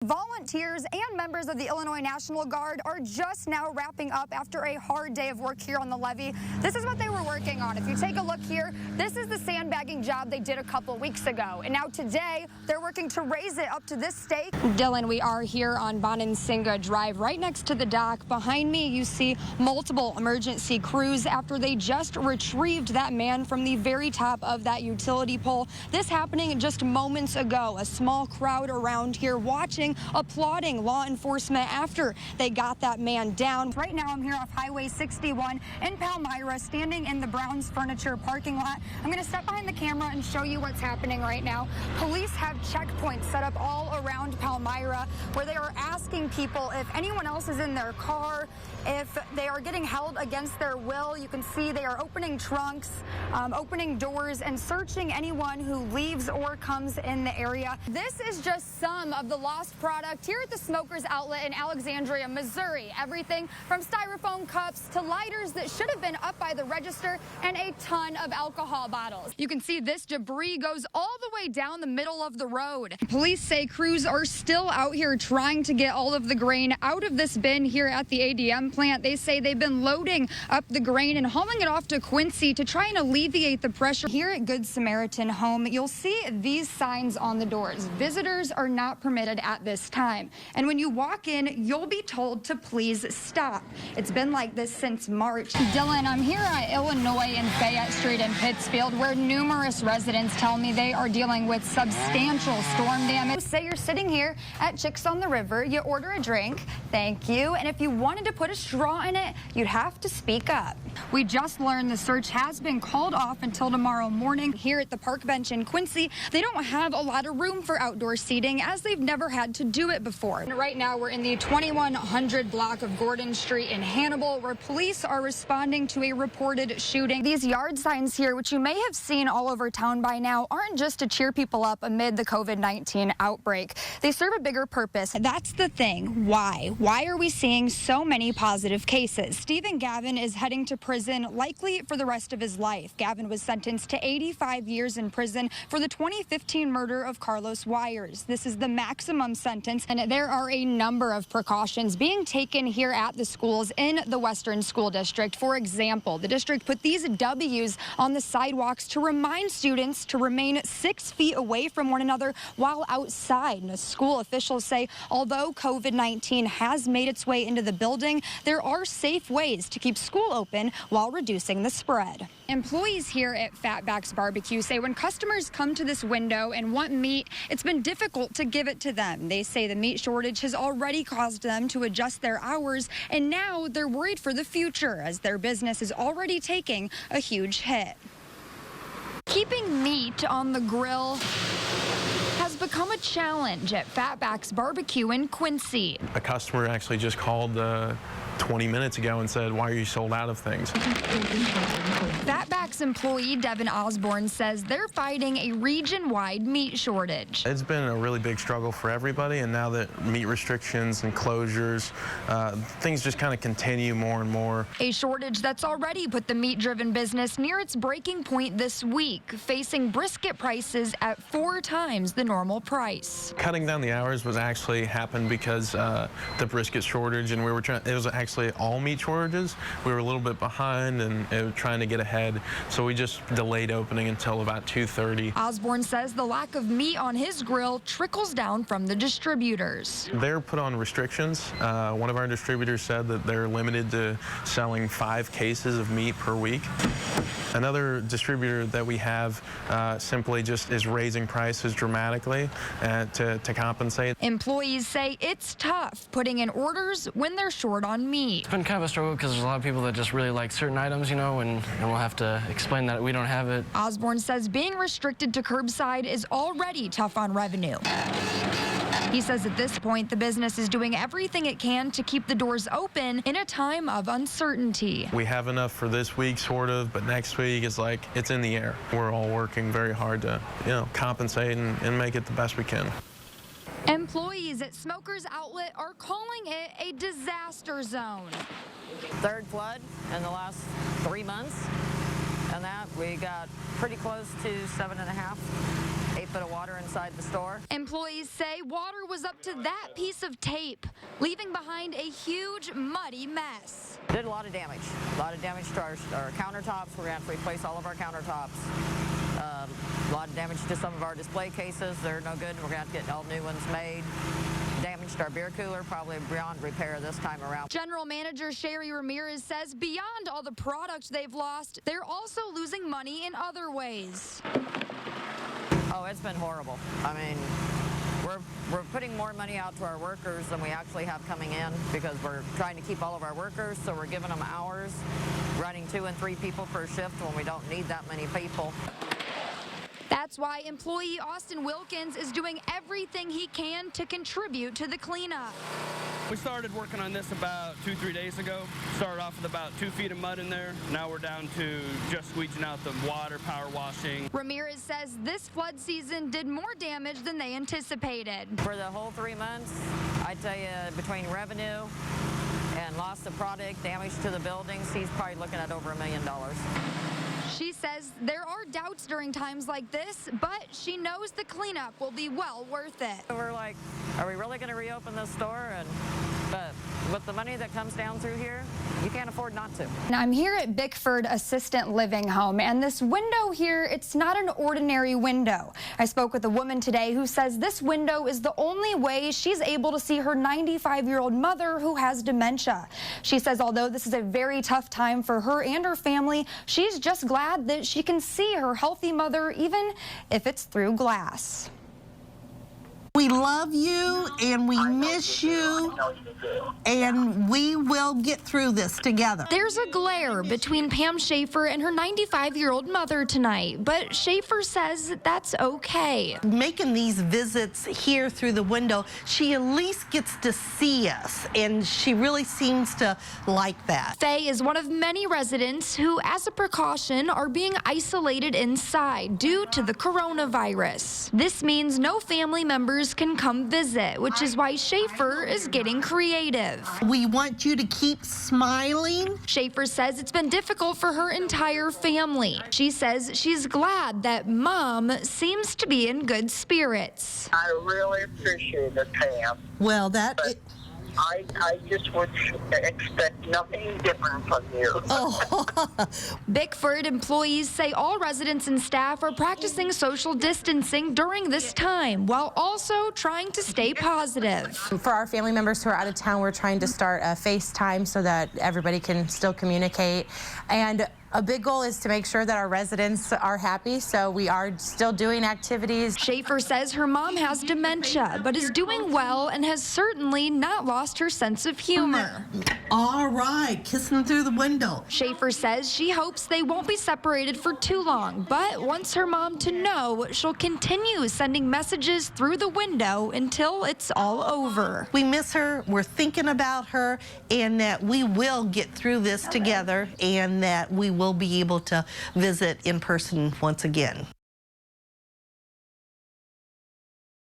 Volunteers and members of the Illinois National Guard are just now wrapping up after a hard day of work here on the levee. This is what they were working on. If you take a look here, this is the sandbagging job they did a couple weeks ago. And now today, they're working to raise it up to this stake. Dylan, we are here on Bonansinga Drive, right next to the dock. Behind me, you see multiple emergency crews after they just retrieved that man from the very top of that utility pole. This happening just moments ago. A small crowd around here watching, applauding law enforcement after they got that man down. Right now I'm here off Highway 61 in Palmyra, standing in the Brown's Furniture parking lot. I'm going to step behind the camera and show you what's happening right now. Police have checkpoints set up all around Palmyra where they are asking people if anyone else is in their car, if they are getting held against their will. You can see they are opening trunks, opening doors, and searching anyone who leaves or comes in the area. This is just some of the lost product here at the Smokers Outlet in Alexandria, Missouri. Everything from styrofoam cups to lighters that should have been up by the register and a ton of alcohol bottles. You can see this debris goes all the way down the middle of the road. Police say crews are still out here trying to get all of the grain out of this bin here at the ADM plant. They say they've been loading up the grain and hauling it off to Quincy to try and alleviate the pressure. Here at Good Samaritan Home, you'll see these signs on the doors. Visitors are not permitted at this time. And when you walk in, you'll be told to please stop. It's been like this since March. Dylan, I'm here at Illinois and Fayette Street in Pittsfield, where numerous residents tell me they are dealing with substantial storm damage. Say you're sitting here at Chicks on the River, you order a drink, thank you, and if you wanted to put a straw in it, you'd have to speak up. We just learned the search has been called off until tomorrow morning. Here at the park bench in Quincy, they don't have a lot of room for outdoor seating as they've never had to do it before. And right now we're in the 2100 block of Gordon Street in Hannibal, where police are responding to a reported shooting. These yard signs here, which you may have seen all over town by now, aren't just to cheer people up amid the COVID-19 outbreak. They serve a bigger purpose. That's the thing. Why? Why are we seeing so many positive cases? Stephen Gavin is heading to prison, likely for the rest of his life. Gavin was sentenced to 85 years in prison for the 2015 murder of Carlos Wires. This is the maximum sentence, and there are a number of precautions being taken here at the schools in the Western School District. For example, the district put these W's on the sidewalks to remind students to remain 6 feet away from one another while outside. And school officials say although COVID-19 has made its way into the building, there are safe ways to keep school open while reducing the spread. Employees here at Fatback's Barbecue say when customers come to this window and want meat, it's been difficult to give it to them. They say the meat shortage has already caused them to adjust their hours, and now they're worried for the future as their business is already taking a huge hit. Keeping meat on the grill has become a challenge at Fatback's Barbecue in Quincy. A customer actually just called 20 minutes ago and said, "Why are you sold out of things?" Fatback's employee Devin Osborne says they're fighting a region-wide meat shortage. It's been a really big struggle for everybody, and now that meat restrictions and closures, things just kind of continue more and more. A shortage that's already put the meat-driven business near its breaking point this week, facing brisket prices at 4 times the normal price. Cutting down the hours was actually happened because the brisket shortage, and it was actually all meat shortages. We were a little bit behind and trying to get ahead, so we just delayed opening until about 2:30. Osborne says the lack of meat on his grill trickles down from the distributors. They're put on restrictions. One of our distributors said that they're limited to selling 5 cases of meat per week. Another distributor that we have simply just is raising prices dramatically to compensate. Employees say it's tough putting in orders when they're short on meat. It's been kind of a struggle because there's a lot of people that just really like certain items, you know, and we'll have to explain that we don't have it. Osborne says being restricted to curbside is already tough on revenue. He says at this point, the business is doing everything it can to keep the doors open in a time of uncertainty. We have enough for this week, sort of, but next week is like, it's in the air. We're all working very hard to, compensate and make it the best we can. Employees at Smokers Outlet are calling it a disaster zone. 3rd flood in the last 3 months, and that we got pretty close to 7.5, 8 foot of water inside the store. Employees say water was up to that piece of tape, leaving behind a huge, muddy mess. Did a lot of damage. A lot of damage to our countertops. We're going to have to replace all of our countertops. A lot of damage to some of our display cases. They're no good. We're going to have to get all new ones made. Damaged our beer cooler, probably beyond repair this time around. General Manager Sherry Ramirez says beyond all the product they've lost, they're also losing money in other ways. Oh, it's been horrible. I mean, we're putting more money out to our workers than we actually have coming in because we're trying to keep all of our workers, so we're giving them hours, running 2 and 3 people per shift when we don't need that many people. That's why employee Austin Wilkins is doing everything he can to contribute to the cleanup. We started working on this about 2-3 days ago. Started off with about 2 feet of mud in there. Now we're down to just squeeging out the water, power washing. Ramirez says this flood season did more damage than they anticipated. For the whole 3 months, I tell you, between revenue and loss of product, damage to the buildings, he's probably looking at over $1 million. She says there are doubts during times like this, but she knows the cleanup will be well worth it. We're like, are we really going to reopen this store? But with the money that comes down through here, you can't afford not to. Now, I'm here at Bickford Assistant Living Home, and this window here, it's not an ordinary window. I spoke with a woman today who says this window is the only way she's able to see her 95-year-old mother who has dementia. She says although this is a very tough time for her and her family, she's just glad that she can see her healthy mother, even if it's through glass. We love you and we miss you, and we will get through this together. There's a glare between Pam Schaefer and her 95-year-old mother tonight, but Schaefer says that's okay. Making these visits here through the window, she at least gets to see us, and she really seems to like that. Faye is one of many residents who, as a precaution, are being isolated inside due to the coronavirus. This means no family members can come visit, which is why Schaefer is getting creative. We want you to keep smiling. Schaefer says it's been difficult for her entire family. She says she's glad that Mom seems to be in good spirits. I really appreciate it, Pam. Well, I just would expect nothing different from you. Oh. Bickford employees say all residents and staff are practicing social distancing during this time while also trying to stay positive. For our family members who are out of town, we're trying to start a FaceTime so that everybody can still communicate. And a big goal is to make sure that our residents are happy, so we are still doing activities. Schaefer says her mom has dementia, but is doing well and has certainly not lost her sense of humor. All right, kissing through the window. Schaefer says she hopes they won't be separated for too long, but wants her mom to know she'll continue sending messages through the window until it's all over. We miss her, we're thinking about her, and that we will get through this together, and that we will be able to visit in person once again.